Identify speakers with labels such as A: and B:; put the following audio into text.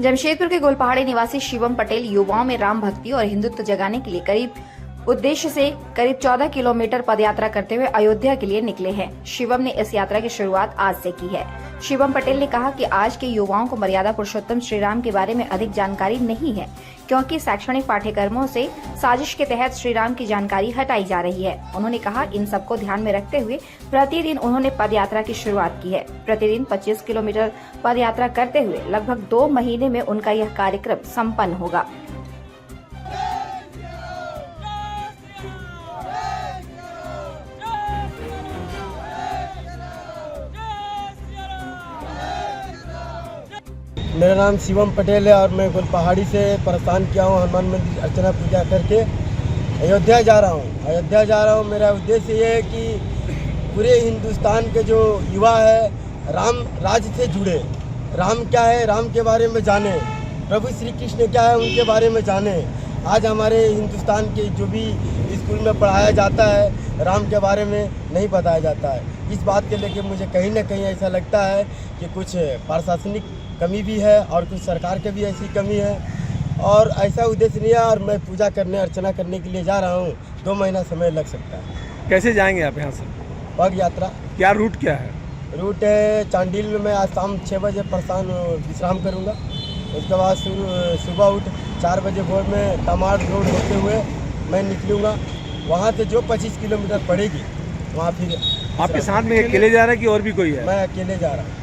A: जमशेदपुर के गोलपहाड़ी निवासी शिवम पटेल युवाओं में राम भक्ति और हिंदुत्व जगाने के लिए उद्देश्य से करीब 14 किलोमीटर पदयात्रा करते हुए अयोध्या के लिए निकले हैं। शिवम ने इस यात्रा की शुरुआत आज से की है। शिवम पटेल ने कहा कि आज के युवाओं को मर्यादा पुरुषोत्तम श्री राम के बारे में अधिक जानकारी नहीं है, क्योंकि शैक्षणिक पाठ्यक्रमों से साजिश के तहत श्री राम की जानकारी हटाई जा रही है। उन्होंने कहा, इन सबको ध्यान में रखते हुए प्रतिदिन उन्होंने पदयात्रा की शुरुआत की है। प्रतिदिन 25 किलोमीटर पदयात्रा करते हुए लगभग 2 महीने में उनका यह कार्यक्रम संपन्न होगा।
B: मेरा नाम शिवम पटेल है और मैं गोलपहाड़ी से प्रस्थान किया हूँ। हनुमान मंदिर अर्चना पूजा करके अयोध्या जा रहा हूँ। मेरा उद्देश्य ये है कि पूरे हिंदुस्तान के जो युवा है राम राज्य से जुड़े, राम क्या है, राम के बारे में जाने, प्रभु श्री कृष्ण क्या है उनके बारे में जाने। आज हमारे हिंदुस्तान के जो भी स्कूल में पढ़ाया जाता है राम के बारे में नहीं बताया जाता है। इस बात के लेके मुझे कहीं ना कहीं ऐसा लगता है कि कुछ प्रशासनिक कमी भी है और कुछ सरकार के भी ऐसी कमी है, और ऐसा उद्देश्य नहीं है। और मैं पूजा करने अर्चना करने के लिए जा रहा हूँ। 2 महीना समय लग सकता है।
C: कैसे जाएंगे आप यहाँ से?
B: पग यात्रा।
C: क्या रूट क्या है?
B: रूट है चांडिल में। मैं आज शाम 6 बजे प्रस्थान विश्राम करूँगा। उसके बाद सुबह उठ 4 बजे भोर में तमाड़ रोड होते हुए मैं निकलूँगा। वहाँ से जो 25 किलोमीटर पड़ेगी वहाँ फिर।
C: आपके साथ में अकेले जा रहे हैं कि और भी कोई है?
B: मैं अकेले जा रहा हूँ।